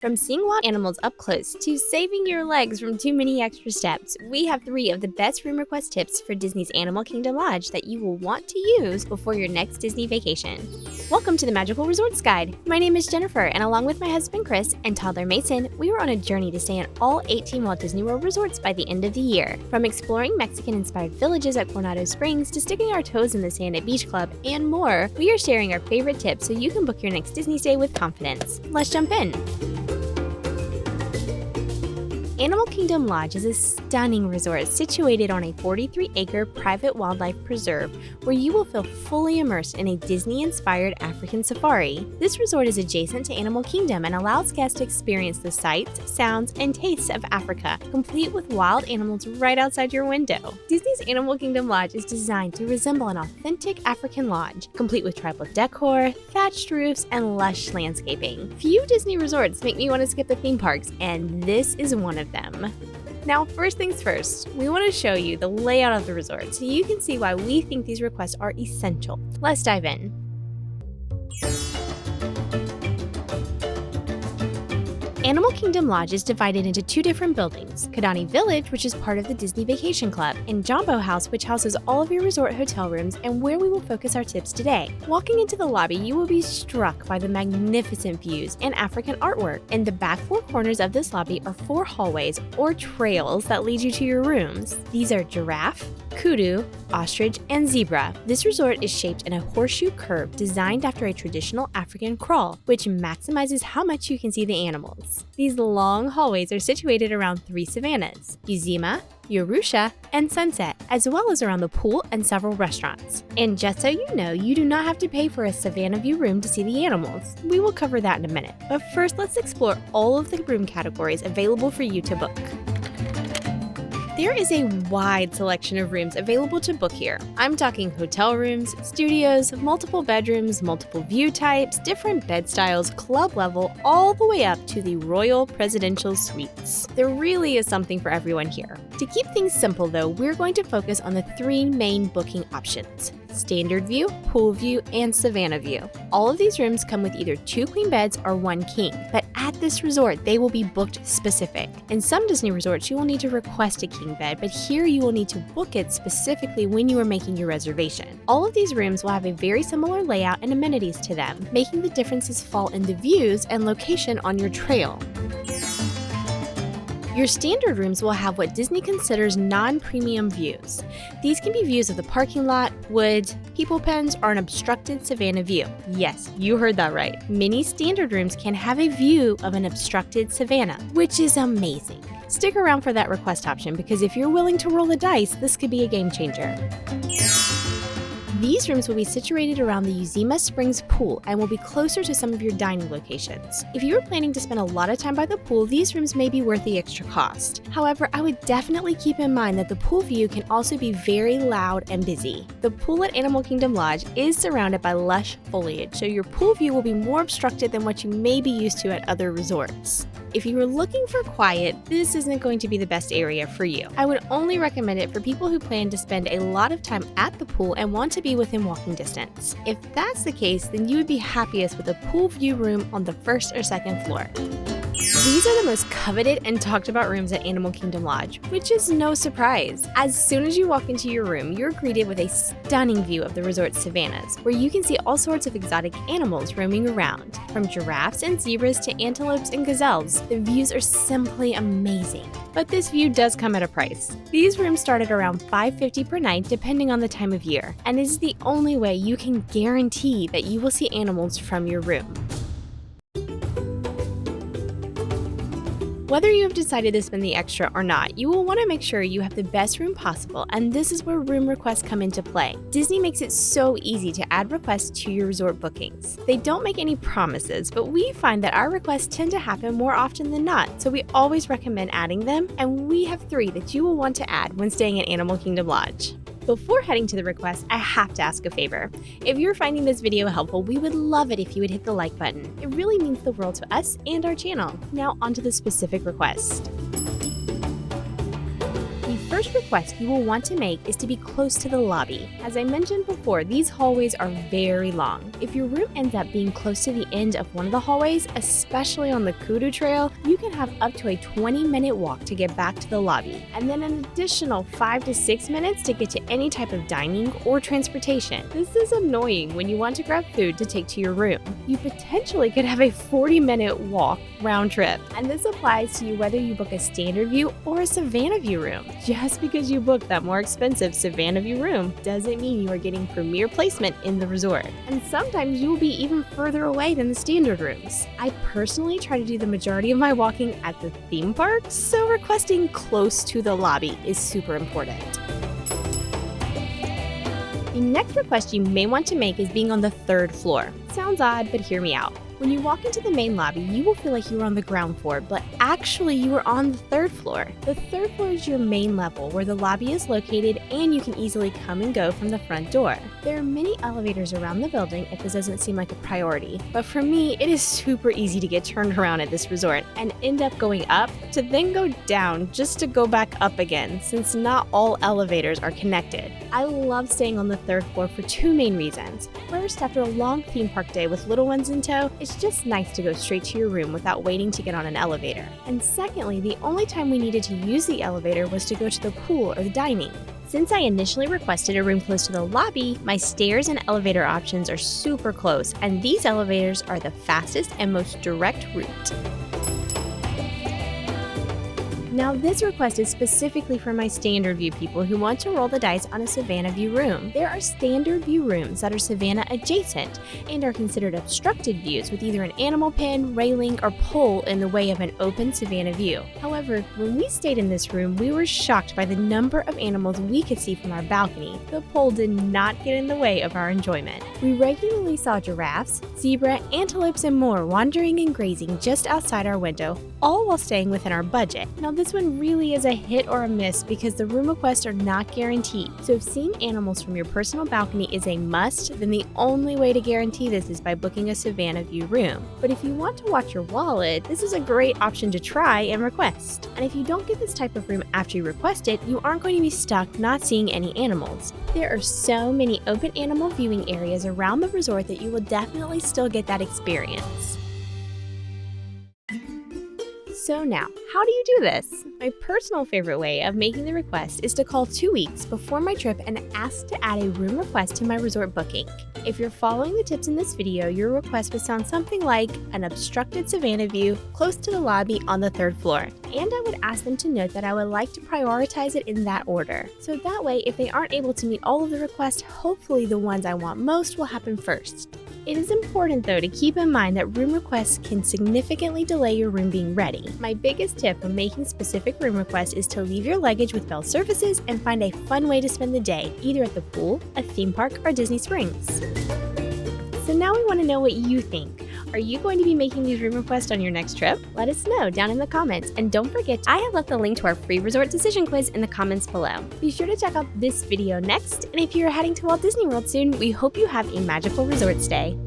From seeing wild animals up close to saving your legs from too many extra steps, we have 3 of the best room request tips for Disney's Animal Kingdom Lodge that you will want to use before your next Disney vacation. Welcome to the Magical Resorts Guide. My name is Jennifer, and along with my husband Chris and toddler Mason, we were on a journey to stay in all 18 Walt Disney World resorts by the end of the year. From exploring Mexican-inspired villages at Coronado Springs to sticking our toes in the sand at Beach Club and more, we are sharing our favorite tips so you can book your next Disney stay with confidence. Let's jump in. Animal Kingdom Lodge is a stunning resort situated on a 43-acre private wildlife preserve where you will feel fully immersed in a Disney-inspired African safari. This resort is adjacent to Animal Kingdom and allows guests to experience the sights, sounds, and tastes of Africa, complete with wild animals right outside your window. Disney's Animal Kingdom Lodge is designed to resemble an authentic African lodge, complete with tribal decor, thatched roofs, and lush landscaping. Few Disney resorts make me want to skip the theme parks, and this is one of them. Now, first things first, we want to show you the layout of the resort so you can see why we think these requests are essential. Let's dive in. Animal Kingdom Lodge is divided into 2 different buildings, Kidani Village, which is part of the Disney Vacation Club, and Jambo House, which houses all of your resort hotel rooms and where we will focus our tips today. Walking into the lobby, you will be struck by the magnificent views and African artwork. In the back 4 corners of this lobby are 4 hallways or trails that lead you to your rooms. These are giraffe, kudu, ostrich, and zebra. This resort is shaped in a horseshoe curve designed after a traditional African crawl, which maximizes how much you can see the animals. These long hallways are situated around 3 savannas, Uzima, Urusha, and Sunset, as well as around the pool and several restaurants. And just so you know, you do not have to pay for a Savannah View room to see the animals. We will cover that in a minute, but first let's explore all of the room categories available for you to book. There is a wide selection of rooms available to book here. I'm talking hotel rooms, studios, multiple bedrooms, multiple view types, different bed styles, club level, all the way up to the Royal Presidential Suites. There really is something for everyone here. To keep things simple though, we're going to focus on the 3 main booking options: Standard View, Pool View, and Savannah View. All of these rooms come with either 2 queen beds or 1 king, but at this resort, they will be booked specific. In some Disney resorts, you will need to request a king bed, but here you will need to book it specifically when you are making your reservation. All of these rooms will have a very similar layout and amenities to them, making the differences fall in the views and location on your trail. Your standard rooms will have what Disney considers non-premium views. These can be views of the parking lot, woods, people pens, or an obstructed Savannah view. Yes, you heard that right. Many standard rooms can have a view of an obstructed Savannah, which is amazing. Stick around for that request option because if you're willing to roll the dice, this could be a game changer. These rooms will be situated around the Uzima Springs pool and will be closer to some of your dining locations. If you are planning to spend a lot of time by the pool, these rooms may be worth the extra cost. However, I would definitely keep in mind that the pool view can also be very loud and busy. The pool at Animal Kingdom Lodge is surrounded by lush foliage, so your pool view will be more obstructed than what you may be used to at other resorts. If you are looking for quiet, this isn't going to be the best area for you. I would only recommend it for people who plan to spend a lot of time at the pool and want to be within walking distance. If that's the case, then you would be happiest with a pool view room on the 1st or 2nd floor. These are the most coveted and talked about rooms at Animal Kingdom Lodge, which is no surprise. As soon as you walk into your room, you're greeted with a stunning view of the resort's savannas, where you can see all sorts of exotic animals roaming around. From giraffes and zebras to antelopes and gazelles, the views are simply amazing. But this view does come at a price. These rooms start at around $550 per night depending on the time of year, and is the only way you can guarantee that you will see animals from your room. Whether you have decided to spend the extra or not, you will want to make sure you have the best room possible, and this is where room requests come into play. Disney makes it so easy to add requests to your resort bookings. They don't make any promises, but we find that our requests tend to happen more often than not, so we always recommend adding them, and we have 3 that you will want to add when staying at Animal Kingdom Lodge. Before heading to the request, I have to ask a favor. If you're finding this video helpful, we would love it if you would hit the like button. It really means the world to us and our channel. Now onto the specific request. The first request you will want to make is to be close to the lobby. As I mentioned before, these hallways are very long. If your room ends up being close to the end of one of the hallways, especially on the Kudu Trail, you can have up to a 20-minute walk to get back to the lobby, and then an additional 5 to 6 minutes to get to any type of dining or transportation. This is annoying when you want to grab food to take to your room. You potentially could have a 40-minute walk round trip, and this applies to you whether you book a standard view or a Savannah View room. Just because you booked that more expensive Savannah View room doesn't mean you are getting premier placement in the resort. And sometimes you will be even further away than the standard rooms. I personally try to do the majority of my walking at the theme park, so requesting close to the lobby is super important. The next request you may want to make is being on the 3rd floor. Sounds odd, but hear me out. When you walk into the main lobby, you will feel like you are on the ground floor, but actually you are on the 3rd floor. The 3rd floor is your main level where the lobby is located and you can easily come and go from the front door. There are many elevators around the building if this doesn't seem like a priority, but for me, it is super easy to get turned around at this resort and end up going up to then go down just to go back up again, since not all elevators are connected. I love staying on the 3rd floor for 2 main reasons. First, after a long theme park day with little ones in tow, it's just nice to go straight to your room without waiting to get on an elevator. And secondly, the only time we needed to use the elevator was to go to the pool or the dining. Since I initially requested a room close to the lobby, my stairs and elevator options are super close, and these elevators are the fastest and most direct route. Now, this request is specifically for my standard view people who want to roll the dice on a Savannah View room. There are standard view rooms that are Savannah adjacent and are considered obstructed views with either an animal pen, railing, or pole in the way of an open Savannah View. However, when we stayed in this room, we were shocked by the number of animals we could see from our balcony. The pole did not get in the way of our enjoyment. We regularly saw giraffes, zebra, antelopes, and more wandering and grazing just outside our window, all while staying within our budget. Now, this one really is a hit or a miss because the room requests are not guaranteed. So if seeing animals from your personal balcony is a must, then the only way to guarantee this is by booking a Savannah View room. But if you want to watch your wallet, this is a great option to try and request. And if you don't get this type of room after you request it, you aren't going to be stuck not seeing any animals. There are so many open animal viewing areas around the resort that you will definitely still get that experience. So now, how do you do this? My personal favorite way of making the request is to call 2 weeks before my trip and ask to add a room request to my resort booking. If you're following the tips in this video, your request would sound something like an obstructed Savannah View close to the lobby on the 3rd floor. And I would ask them to note that I would like to prioritize it in that order. So that way, if they aren't able to meet all of the requests, hopefully the ones I want most will happen first. It is important though to keep in mind that room requests can significantly delay your room being ready. My biggest tip when making specific room requests is to leave your luggage with Bell Services and find a fun way to spend the day, either at the pool, a theme park, or Disney Springs. So now we want to know what you think. Are you going to be making these room requests on your next trip? Let us know down in the comments, and don't forget, I have left a link to our free resort decision quiz in the comments below. Be sure to check out this video next, and if you're heading to Walt Disney World soon, we hope you have a magical resort stay.